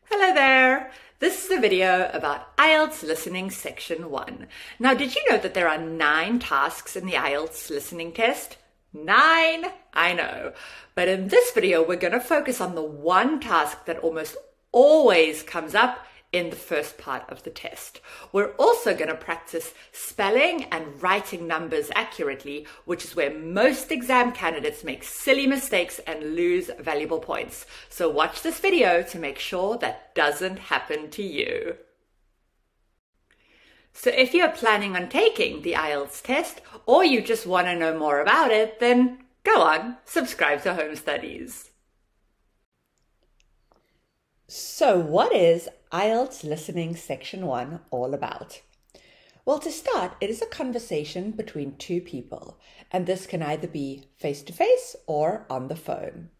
Hello there! This is a video about IElts listening section 1. Now, did you know that there are 9 tasks in the IElts listening test? 9! I know. But in this video, we're going to focus on the one task that almost always comes up in the first part of the test. We're also going to practice spelling and writing numbers accurately, which is where most exam candidates make silly mistakes and lose valuable points. So watch this video to make sure that doesn't happen to you. So if you're planning on taking the IElts test, or you just want to know more about it, then go on, subscribe to Home Studies. So what is IElts Listening Section 1 all about? Well, to start, it is a conversation between two people, and this can either be face-to-face or on the phone.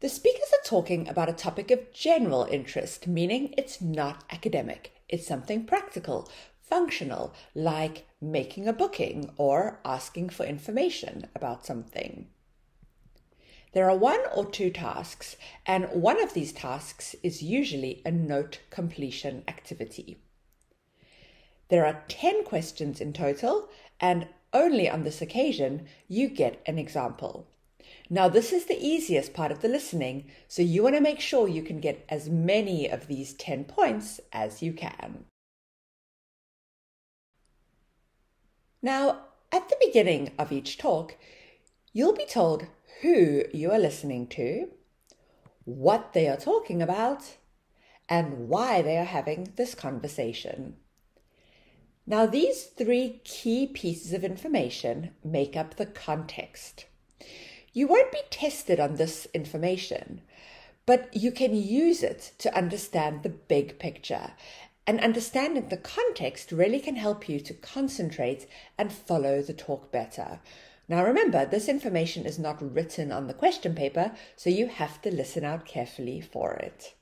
The speakers are talking about a topic of general interest, meaning it's not academic. It's something practical, functional, like making a booking or asking for information about something. There are 1 or 2 tasks, and one of these tasks is usually a note completion activity. There are 10 questions in total, and only on this occasion you get an example. Now, this is the easiest part of the listening, so you want to make sure you can get as many of these 10 points as you can. Now, at the beginning of each talk, you'll be told who you are listening to, what they are talking about, and why they are having this conversation. Now, these 3 key pieces of information make up the context. You won't be tested on this information, but you can use it to understand the big picture. And understanding the context really can help you to concentrate and follow the talk better. Now remember, this information is not written on the question paper, so you have to listen out carefully for it.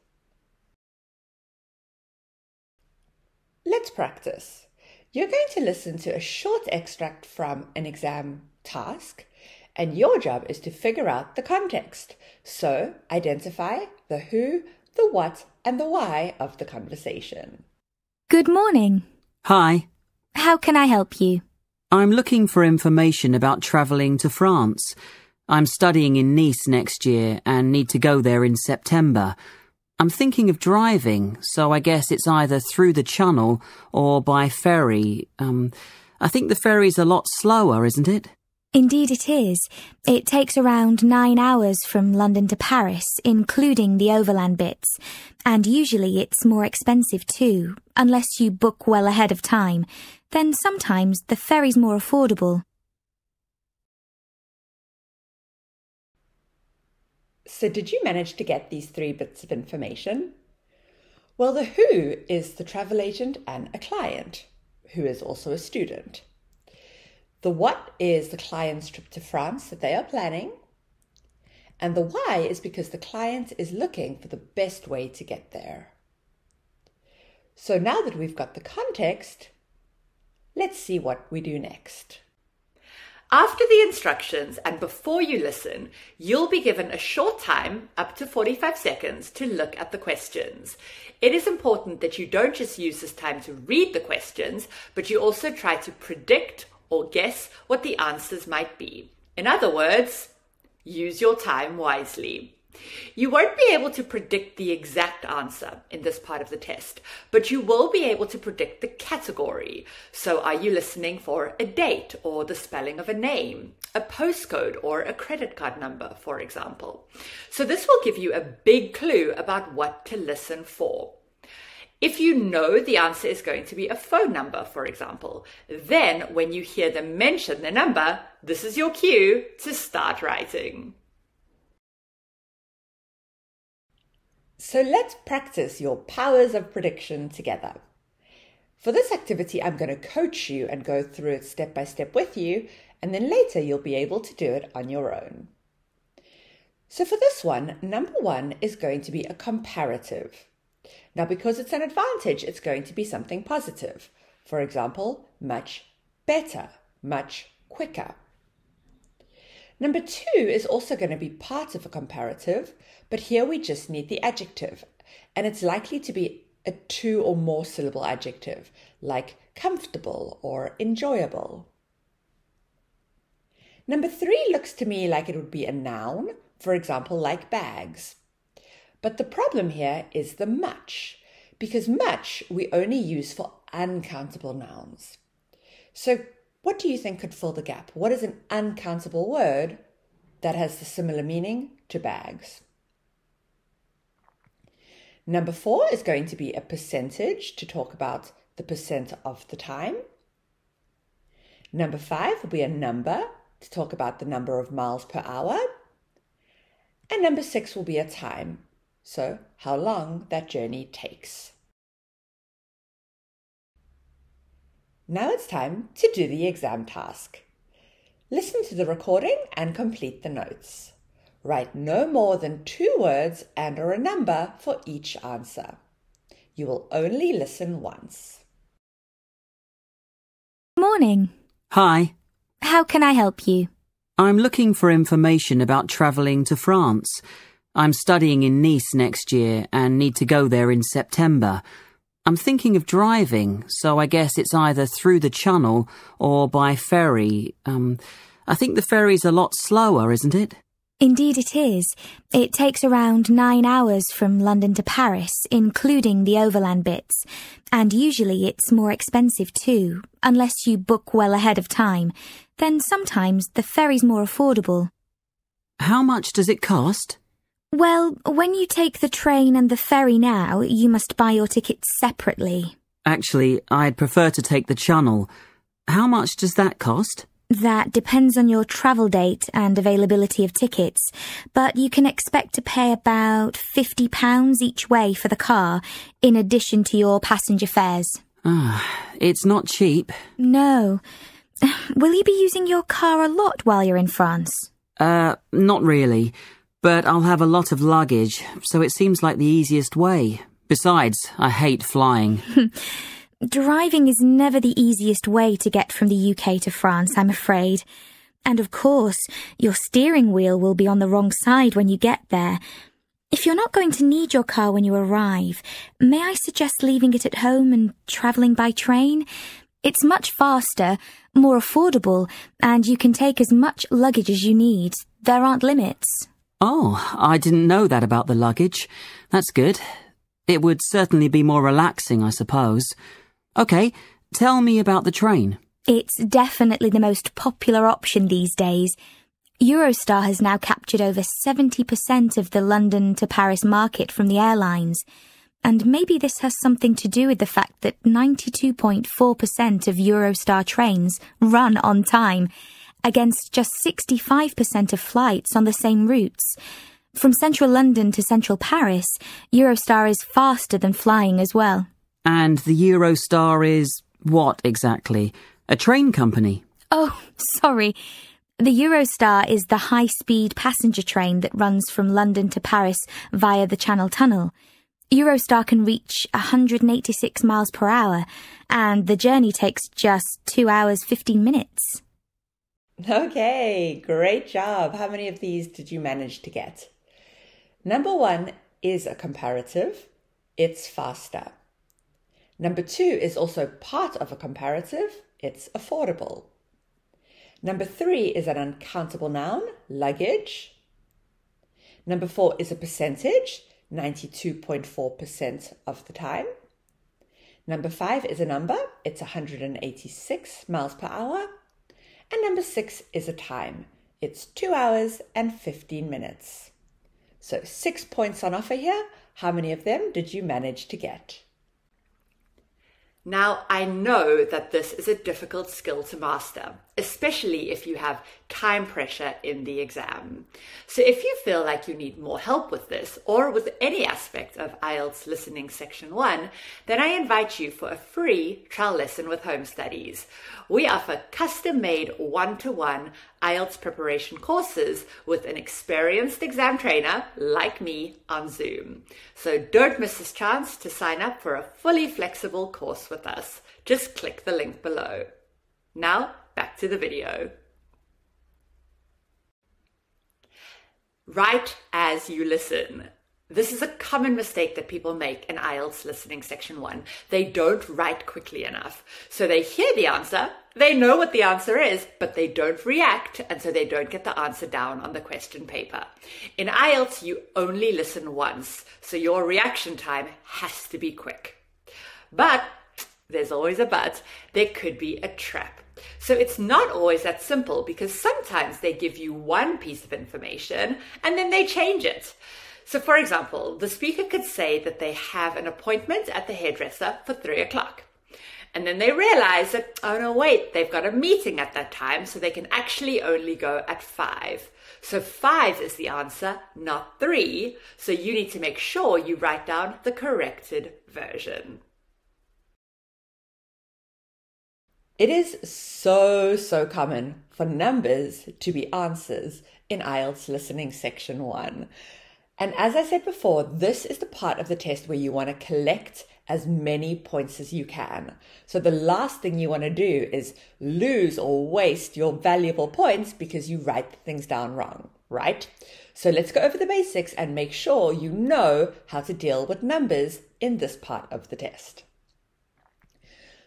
Let's practice. You're going to listen to a short extract from an exam task, and your job is to figure out the context. So identify the who, the what, and the why of the conversation. Good morning. Hi. How can I help you? I'm looking for information about travelling to France. I'm studying in Nice next year and need to go there in September. I'm thinking of driving, so I guess it's either through the Channel or by ferry. I think the ferry's a lot slower, isn't it? Indeed it is. It takes around 9 hours from London to Paris, including the overland bits. And usually it's more expensive too, unless you book well ahead of time. Then sometimes the ferry's more affordable. So did you manage to get these 3 bits of information? Well, the who is the travel agent and a client, who is also a student. The what is the client's trip to France that they are planning. And the why is because the client is looking for the best way to get there. So now that we've got the context, let's see what we do next. After the instructions and before you listen, you'll be given a short time, up to 45 seconds, to look at the questions. It is important that you don't just use this time to read the questions, but you also try to predict or guess what the answers might be. In other words, use your time wisely. You won't be able to predict the exact answer in this part of the test, but you will be able to predict the category. So are you listening for a date or the spelling of a name, a postcode or a credit card number, for example? So this will give you a big clue about what to listen for. If you know the answer is going to be a phone number, for example, then when you hear them mention the number, this is your cue to start writing. So let's practice your powers of prediction together. For this activity, I'm going to coach you and go through it step by step with you, and then later you'll be able to do it on your own. So for this one, number 1 is going to be a comparative. Now, because it's an advantage, it's going to be something positive. For example, much better, much quicker. Number 2 is also going to be part of a comparative, but here we just need the adjective, and it's likely to be a 2 or more syllable adjective, like comfortable or enjoyable. Number 3 looks to me like it would be a noun, for example, like bags. But the problem here is the much, because much we only use for uncountable nouns. So what do you think could fill the gap? What is an uncountable word that has the similar meaning to bags? Number 4 is going to be a percentage to talk about the percent of the time. Number 5 will be a number to talk about the number of miles per hour. And number 6 will be a time, so how long that journey takes. Now it's time to do the exam task. Listen to the recording and complete the notes. Write no more than 2 words and/or a number for each answer. You will only listen once. Morning. Hi. How can I help you? I'm looking for information about travelling to France. I'm studying in Nice next year and need to go there in September. I'm thinking of driving, so I guess it's either through the Channel or by ferry. I think the ferry's a lot slower, isn't it? Indeed it is. It takes around 9 hours from London to Paris, including the overland bits. And usually it's more expensive too, unless you book well ahead of time. Then sometimes the ferry's more affordable. How much does it cost? Well, when you take the train and the ferry now, you must buy your tickets separately. Actually, I'd prefer to take the Channel. How much does that cost? That depends on your travel date and availability of tickets, but you can expect to pay about £50 each way for the car, in addition to your passenger fares. It's not cheap. No. Will you be using your car a lot while you're in France? Not really. But I'll have a lot of luggage, so it seems like the easiest way. Besides, I hate flying. Driving is never the easiest way to get from the UK to France, I'm afraid. And of course, your steering wheel will be on the wrong side when you get there. If you're not going to need your car when you arrive, may I suggest leaving it at home and travelling by train? It's much faster, more affordable, and you can take as much luggage as you need. There aren't limits. Oh, I didn't know that about the luggage. That's good. It would certainly be more relaxing, I suppose. OK, tell me about the train. It's definitely the most popular option these days. Eurostar has now captured over 70% of the London to Paris market from the airlines. And maybe this has something to do with the fact that 92.4% of Eurostar trains run on time, against just 65% of flights on the same routes. From central London to central Paris, Eurostar is faster than flying as well. And the Eurostar is what exactly? A train company? Oh, sorry. The Eurostar is the high-speed passenger train that runs from London to Paris via the Channel Tunnel. Eurostar can reach 186 miles per hour, and the journey takes just 2 hours 15 minutes. Okay, great job. How many of these did you manage to get? Number 1 is a comparative. It's faster. Number 2 is also part of a comparative. It's affordable. Number 3 is an uncountable noun, luggage. Number 4 is a percentage, 92.4% of the time. Number 5 is a number. It's 186 miles per hour. And number 6 is a time. It's 2 hours and 15 minutes. So 6 points on offer here. How many of them did you manage to get? Now, I know that this is a difficult skill to master, especially if you have time pressure in the exam. So if you feel like you need more help with this or with any aspect of IElts Listening Section 1, then I invite you for a free trial lesson with Home Studies. We offer custom-made one-to-one IElts preparation courses with an experienced exam trainer like me on Zoom. So don't miss this chance to sign up for a fully flexible course with us. Just click the link below. Now, back to the video. Write as you listen. This is a common mistake that people make in IElts listening section 1. They don't write quickly enough. So they hear the answer, they know what the answer is, but they don't react, and so they don't get the answer down on the question paper. In IElts, you only listen once, so your reaction time has to be quick. But there's always a but. There could be a trap. So it's not always that simple, because sometimes they give you one piece of information and then they change it. So for example, the speaker could say that they have an appointment at the hairdresser for 3 o'clock. And then they realize that, oh no, wait, they've got a meeting at that time, so they can actually only go at 5. So 5 is the answer, not 3. So you need to make sure you write down the corrected version. It is so common for numbers to be answers in IElts listening section 1. And as I said before, this is the part of the test where you want to collect as many points as you can. So the last thing you want to do is lose or waste your valuable points because you write things down wrong, right? So let's go over the basics and make sure you know how to deal with numbers in this part of the test.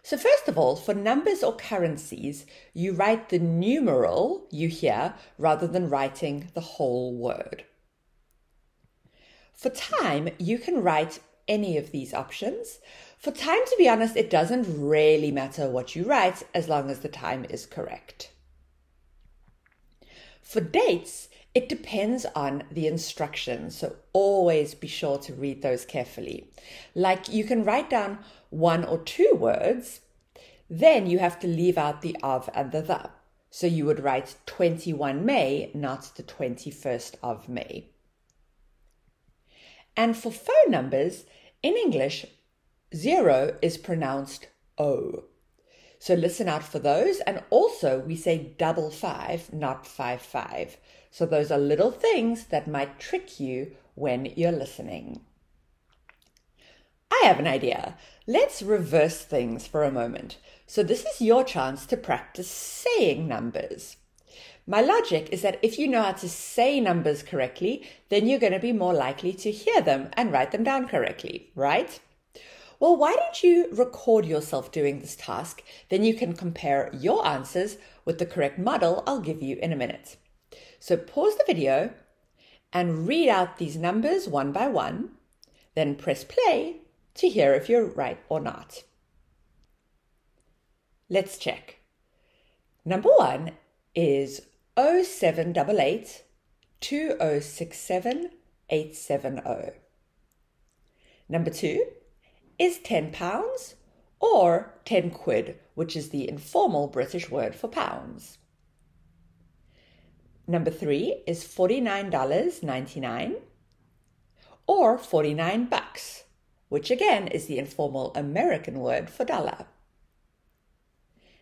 So first of all, for numbers or currencies, you write the numeral you hear rather than writing the whole word. For time, you can write any of these options. For time, to be honest, it doesn't really matter what you write as long as the time is correct. For dates, it depends on the instructions, so always be sure to read those carefully. Like you can write down 1 or 2 words, then you have to leave out the of and the. So you would write 21 May, not the 21st of May. And for phone numbers, in English, 0 is pronounced O. So listen out for those. And also we say 55, not 55. So those are little things that might trick you when you're listening. I have an idea. Let's reverse things for a moment. So this is your chance to practice saying numbers. My logic is that if you know how to say numbers correctly, then you're going to be more likely to hear them and write them down correctly, right? Well, why don't you record yourself doing this task? Then you can compare your answers with the correct model I'll give you in a minute. So pause the video and read out these numbers one by one, then press play to hear if you're right or not. Let's check. Number 1 is 0788 2067 870. Number 2 is £10 or 10 quid, which is the informal British word for pounds. Number 3 is $49.99 or 49 bucks, which again is the informal American word for dollar.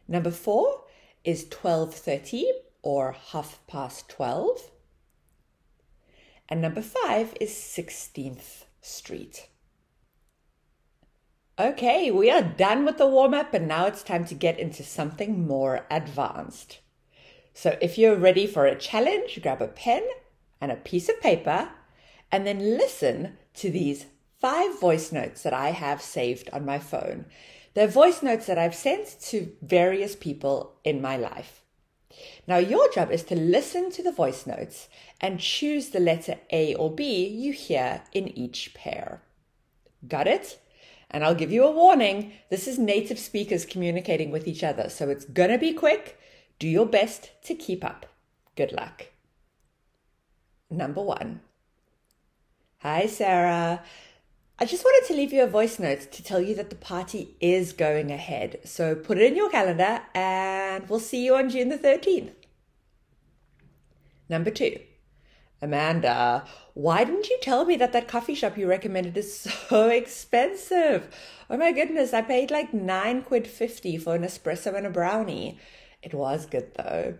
Number 4 is 12:30 or 12:30. And number 5 is 16th Street. Okay, we are done with the warm-up and now it's time to get into something more advanced. So if you're ready for a challenge, grab a pen and a piece of paper and then listen to these 5 voice notes that I have saved on my phone. They're voice notes that I've sent to various people in my life. Now your job is to listen to the voice notes and choose the letter A or B you hear in each pair. Got it? And I'll give you a warning. This is native speakers communicating with each other, so it's gonna be quick. Do your best to keep up. Good luck. Number 1. Hi, Sarah. I just wanted to leave you a voice note to tell you that the party is going ahead. So put it in your calendar and we'll see you on June the 13th. Number 2. Amanda, why didn't you tell me that coffee shop you recommended is so expensive? Oh my goodness, I paid like £9.50 for an espresso and a brownie. It was good though.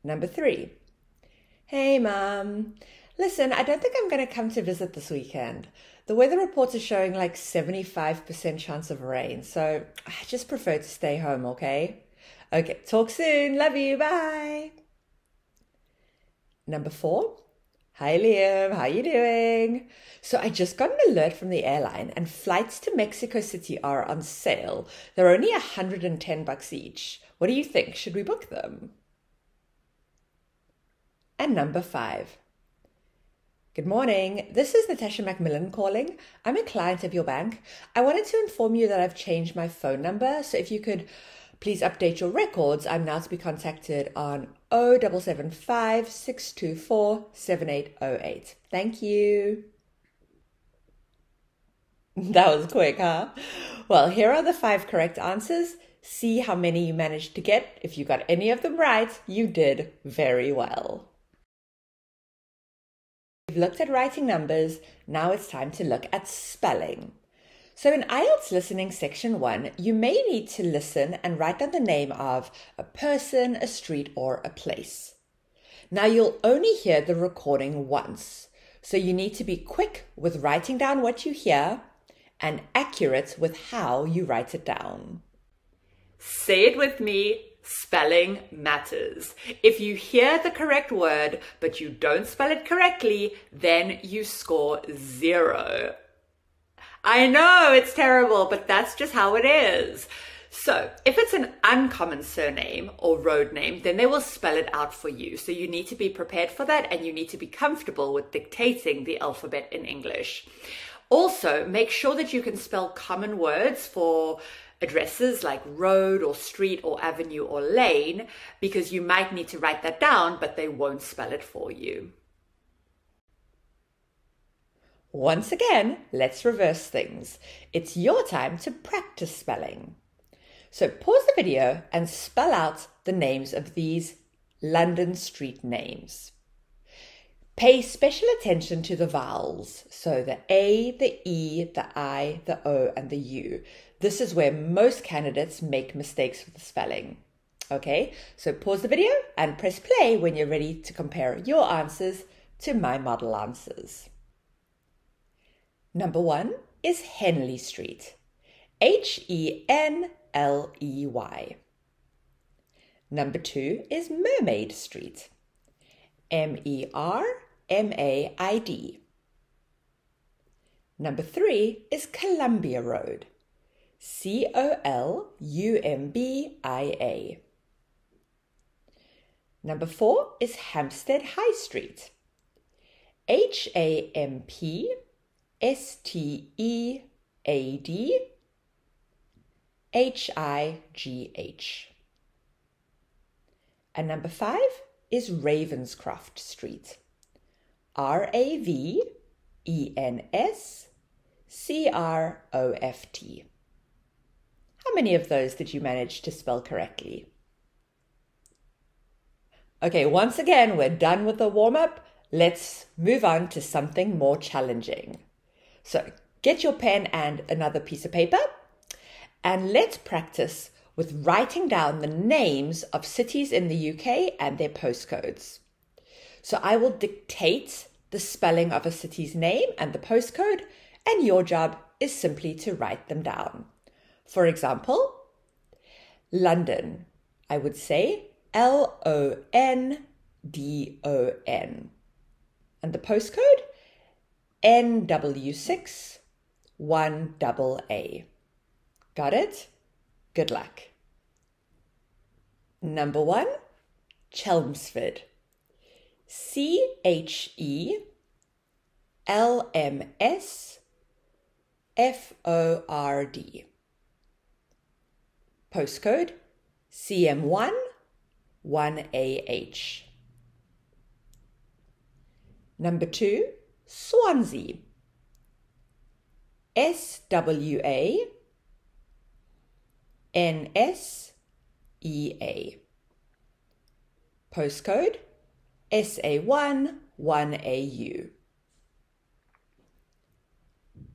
Number 3. Hey, Mum. Listen, I don't think I'm going to come to visit this weekend. The weather reports are showing like 75% chance of rain, so I just prefer to stay home, okay? Okay, talk soon. Love you. Bye. Number 4. Hi Liam, how you doing? So I just got an alert from the airline and flights to Mexico City are on sale. They're only $110 each. What do you think? Should we book them? And number 5. Good morning. This is Natasha Macmillan calling. I'm a client of your bank. I wanted to inform you that I've changed my phone number. So if you could please update your records, I'm now to be contacted on 0775 624 7808. Thank you. That was quick, huh? Well, here are the 5 correct answers. See how many you managed to get. If you got any of them right, you did very well. We've looked at writing numbers. Now it's time to look at spelling. So in IElts listening section 1, you may need to listen and write down the name of a person, a street, or a place. Now you'll only hear the recording once, so you need to be quick with writing down what you hear and accurate with how you write it down. Say it with me, spelling matters. If you hear the correct word but you don't spell it correctly, then you score 0. I know it's terrible, but that's just how it is. So if it's an uncommon surname or road name, then they will spell it out for you. So you need to be prepared for that, and you need to be comfortable with dictating the alphabet in English. Also, make sure that you can spell common words for addresses like road or street or avenue or lane, because you might need to write that down, but they won't spell it for you. Once again, let's reverse things. It's your time to practice spelling. So pause the video and spell out the names of these London street names. Pay special attention to the vowels. So the A, the E, the I, the O, and the U. This is where most candidates make mistakes with the spelling. Okay, so pause the video and press play when you're ready to compare your answers to my model answers. Number 1 is Henley Street. Henley. Number 2 is Mermaid Street. Mermaid. Number 3 is Columbia Road. Columbia. Number 4 is Hampstead High Street. Hampstead. High. And number 5 is Ravenscroft Street. Ravenscroft. How many of those did you manage to spell correctly? Okay, once again, we're done with the warm-up. Let's move on to something more challenging. So get your pen and another piece of paper, and let's practice with writing down the names of cities in the UK and their postcodes. So I will dictate the spelling of a city's name and the postcode, and your job is simply to write them down. For example, London, I would say London. And the postcode, NW6 1AA. Got it? Good luck. Number 1, Chelmsford. CHELMSFORD. Postcode, CM1 1AH. Number 2, Swansea. SWA NSEA. Postcode, SA1 1AU.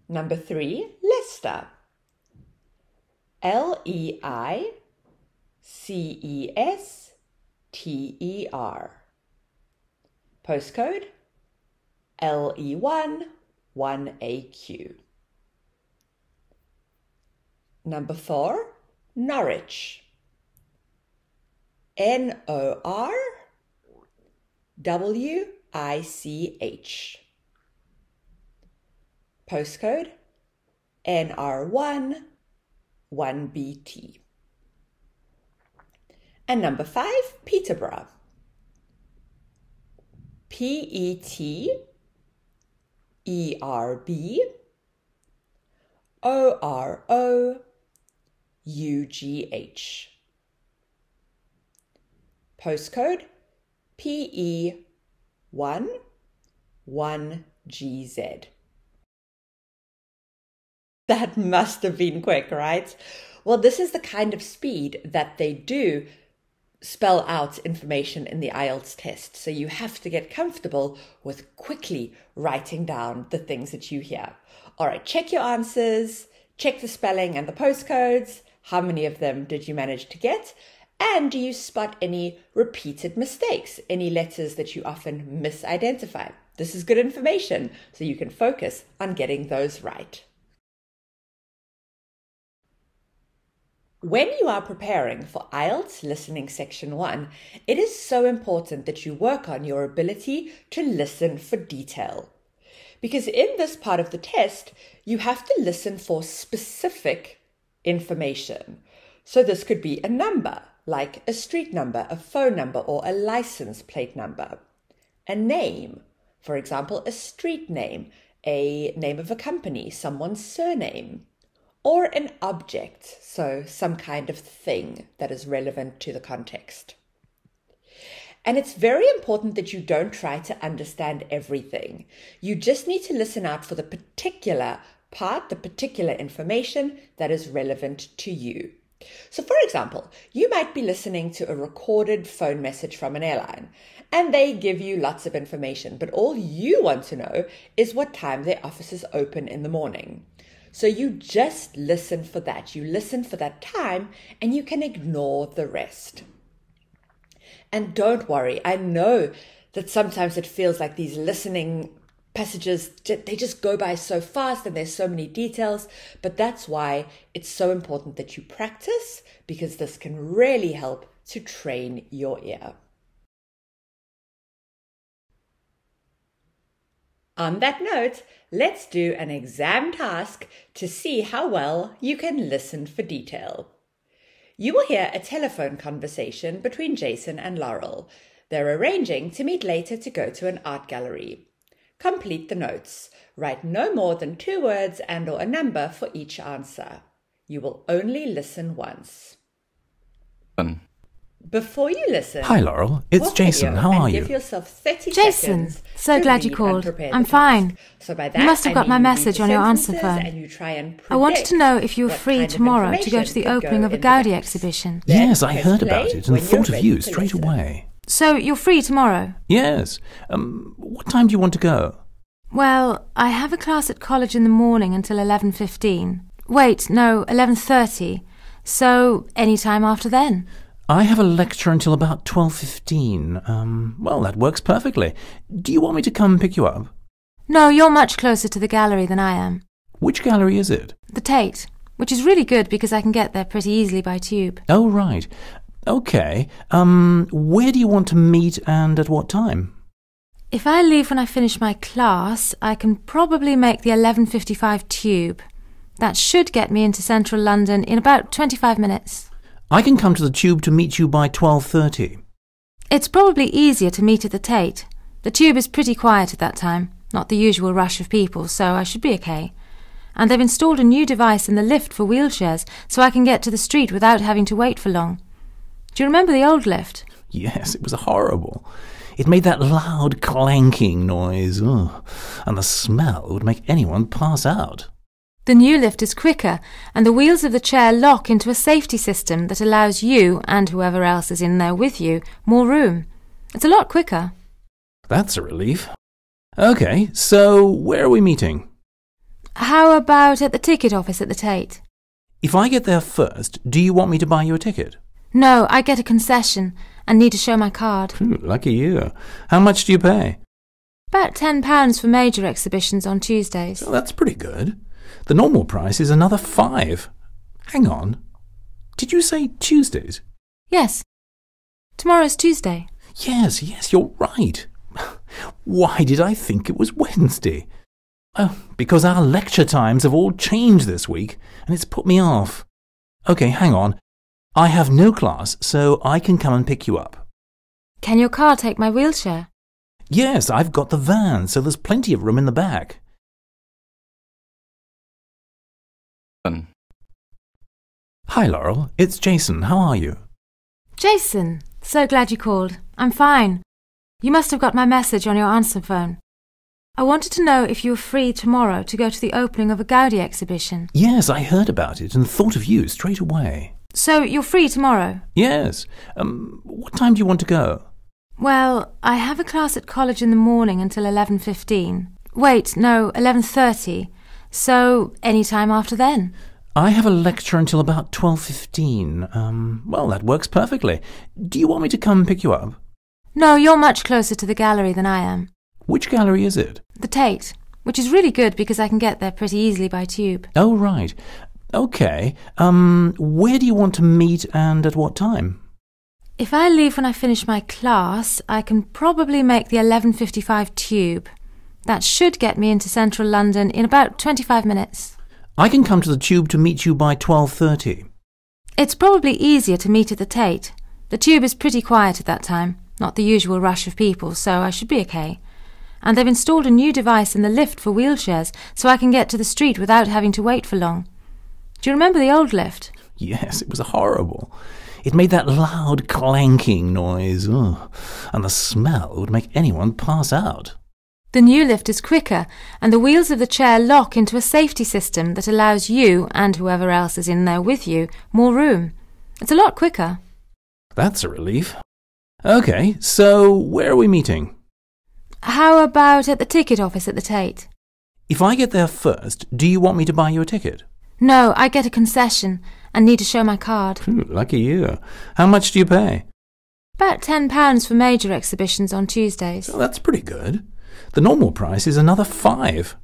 Number 3, Leicester. LEICESTER. Postcode, LE1 1AQ. Number 4, Norwich. NORWICH. W-I-C-H. Postcode NR1 1BT. And number 5, Peterborough. PETERBOROUGH. Postcode PE11GZ. That must have been quick, right? Well, this is the kind of speed that they do spell out information in the IElts test. So you have to get comfortable with quickly writing down the things that you hear. All right, check your answers, check the spelling and the postcodes. How many of them did you manage to get? And do you spot any repeated mistakes, any letters that you often misidentify? This is good information, so you can focus on getting those right. When you are preparing for IElts Listening Section 1, it is so important that you work on your ability to listen for detail. Because in this part of the test, you have to listen for specific information. So this could be a number, like a street number, a phone number, or a license plate number. A name, for example, a street name, a name of a company, someone's surname. Or an object, so some kind of thing that is relevant to the context. And it's very important that you don't try to understand everything. You just need to listen out for the particular part, the particular information that is relevant to you. So for example, you might be listening to a recorded phone message from an airline, and they give you lots of information, but all you want to know is what time their offices open in the morning. So you just listen for that. You listen for that time and you can ignore the rest. And don't worry, I know that sometimes it feels like these listening passages, they just go by so fast and there's so many details, but that's why it's so important that you practice, because this can really help to train your ear. On that note, let's do an exam task to see how well you can listen for detail. You will hear a telephone conversation between Jason and Laurel. They're arranging to meet later to go to an art gallery. Complete the notes. Write no more than 2 words and/or a number for each answer. You will only listen once. Before you listen... Hi, Laurel. It's Jason. How are you? Give yourself 30 Jason, seconds so glad you called. I'm fine. So by that, You must have got my message on your answer phone. I wanted to know if you were free tomorrow to go to the opening of a Gaudi exhibition. Yes, I heard about it and thought of you straight away. So you're free tomorrow? Yes. What time do you want to go? Well, I have a class at college in the morning until 11:15. Wait, no, 11:30. So any time after then. I have a lecture until about 12:15. Well, that works perfectly. Do you want me to come pick you up? No, you're much closer to the gallery than I am. Which gallery is it? The Tate, which is really good because I can get there pretty easily by tube. Oh, right. Okay. Where do you want to meet and at what time? If I leave when I finish my class, I can probably make the 11:55 tube. That should get me into central London in about 25 minutes. I can come to the tube to meet you by 12:30. It's probably easier to meet at the Tate. The tube is pretty quiet at that time, not the usual rush of people, so I should be okay. And they've installed a new device in the lift for wheelchairs, so I can get to the street without having to wait for long. Do you remember the old lift? Yes, it was horrible. It made that loud clanking noise, and the smell would make anyone pass out. The new lift is quicker, and the wheels of the chair lock into a safety system that allows you, and whoever else is in there with you, more room. It's a lot quicker. That's a relief. Okay, so where are we meeting? How about at the ticket office at the Tate? If I get there first, do you want me to buy you a ticket? No, I get a concession and need to show my card. Lucky you. How much do you pay? About £10 for major exhibitions on Tuesdays. Well, that's pretty good. The normal price is another £5. Hang on. Did you say Tuesdays? Yes. Tomorrow's Tuesday. Yes, you're right. Why did I think it was Wednesday? Oh, because our lecture times have all changed this week, and it's put me off. Okay, hang on. I have no class, so I can come and pick you up. Can your car take my wheelchair? Yes, I've got the van, so there's plenty of room in the back. Hi, Laurel. It's Jason. How are you? Jason, so glad you called. I'm fine. You must have got my message on your answer phone. I wanted to know if you were free tomorrow to go to the opening of a Gaudi exhibition. Yes, I heard about it and thought of you straight away. So you're free tomorrow? Yes. What time do you want to go? Well, I have a class at college in the morning until 11:15. Wait, no, 11:30. So any time after then. I have a lecture until about 12:15. Well, that works perfectly. Do you want me to come pick you up? No, you're much closer to the gallery than I am. Which gallery is it? The Tate, which is really good because I can get there pretty easily by tube. Oh, right. Okay. Where do you want to meet and at what time? If I leave when I finish my class, I can probably make the 11:55 tube. That should get me into central London in about 25 minutes. I can come to the tube to meet you by 12:30. It's probably easier to meet at the Tate. The tube is pretty quiet at that time, not the usual rush of people, so I should be okay. And they've installed a new device in the lift for wheelchairs, so I can get to the street without having to wait for long. Do you remember the old lift? Yes, it was horrible. It made that loud clanking noise, and the smell would make anyone pass out. The new lift is quicker, and the wheels of the chair lock into a safety system that allows you, and whoever else is in there with you, more room. It's a lot quicker. That's a relief. Okay, so where are we meeting? How about at the ticket office at the Tate? If I get there first, do you want me to buy you a ticket? No, I get a concession and need to show my card. Lucky you. How much do you pay? About £10 for major exhibitions on Tuesdays. Oh, that's pretty good. The normal price is another £5.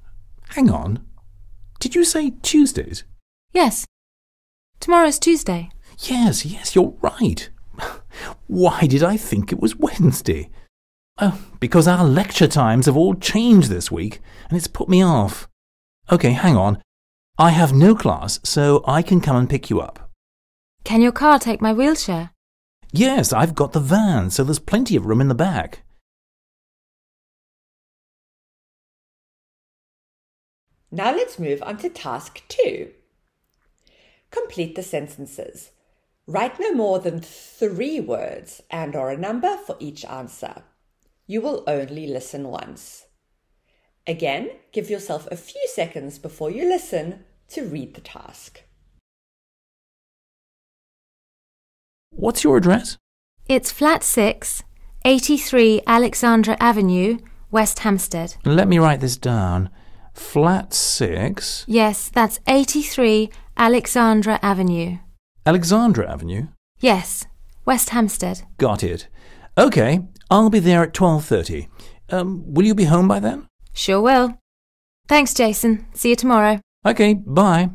Hang on. Did you say Tuesdays? Yes. Tomorrow's Tuesday. Yes, you're right. Why did I think it was Wednesday? Oh, because our lecture times have all changed this week, and it's put me off. Okay, hang on. I have no class, so I can come and pick you up. Can your car take my wheelchair? Yes, I've got the van, so there's plenty of room in the back. Now let's move on to task 2. Complete the sentences. Write no more than 3 words and or a number for each answer. You will only listen once. Again, give yourself a few seconds before you listen to read the task. What's your address? It's flat 6, 83 Alexandra Avenue, West Hampstead. Let me write this down. Flat 6. Yes, that's 83 Alexandra Avenue. Alexandra Avenue? Yes, West Hampstead. Got it. Okay, I'll be there at 12:30. Will you be home by then? Sure will. Thanks, Jason. See you tomorrow. Okay, bye.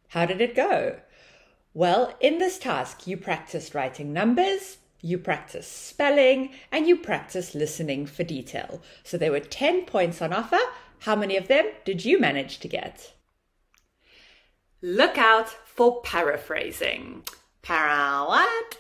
How did it go? Well, in this task, you practiced writing numbers, you practiced spelling, and you practiced listening for detail. So there were 10 points on offer. How many of them did you manage to get? Look out for paraphrasing. What?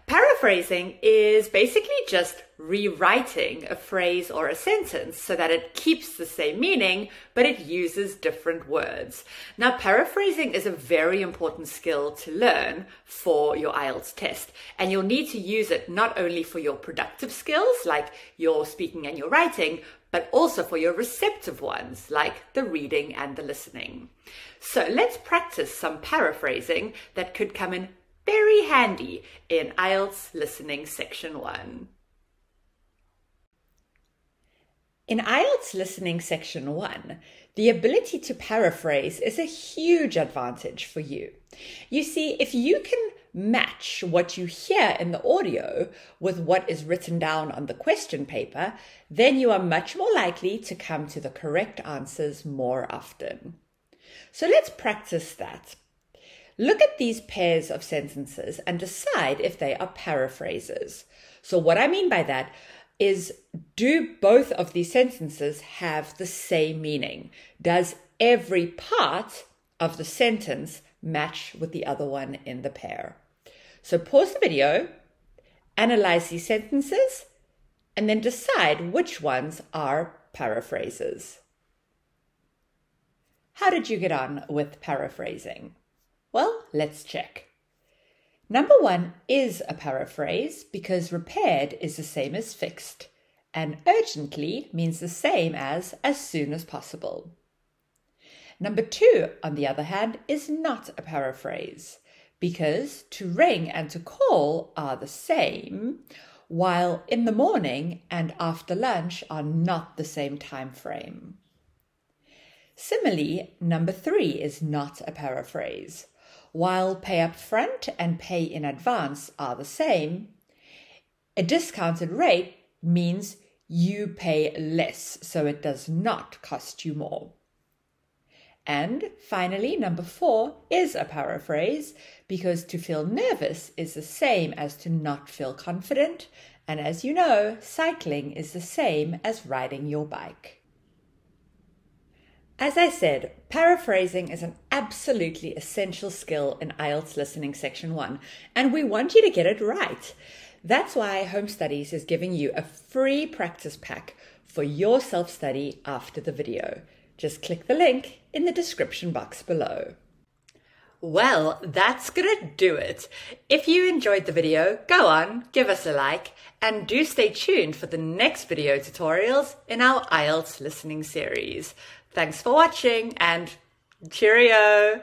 Paraphrasing is basically just rewriting a phrase or a sentence so that it keeps the same meaning, but it uses different words. Now, paraphrasing is a very important skill to learn for your IElts test, and you'll need to use it not only for your productive skills, like your speaking and your writing, but also for your receptive ones, like the reading and the listening. So let's practice some paraphrasing that could come in very handy in IElts Listening Section 1. In IElts Listening Section 1, the ability to paraphrase is a huge advantage for you. You see, if you can match what you hear in the audio with what is written down on the question paper, then you are much more likely to come to the correct answers more often. So let's practice that. Look at these pairs of sentences and decide if they are paraphrases. So what I mean by that is, do both of these sentences have the same meaning? Does every part of the sentence match with the other one in the pair? So pause the video, analyze these sentences, and then decide which ones are paraphrases. How did you get on with paraphrasing? Well, let's check. Number 1 is a paraphrase because repaired is the same as fixed, and urgently means the same as soon as possible. Number 2, on the other hand, is not a paraphrase because to ring and to call are the same, while in the morning and after lunch are not the same time frame. Similarly, number 3 is not a paraphrase. While pay up front and pay in advance are the same, a discounted rate means you pay less, so it does not cost you more. And finally, number 4 is a paraphrase because to feel nervous is the same as to not feel confident, and as you know, cycling is the same as riding your bike. As I said, paraphrasing is an absolutely essential skill in IElts Listening Section 1, and we want you to get it right. That's why Home Studies is giving you a free practice pack for your self-study after the video. Just click the link in the description box below. Well, that's gonna do it. If you enjoyed the video, go on, give us a like, and do stay tuned for the next video tutorials in our IElts listening series. Thanks for watching and cheerio!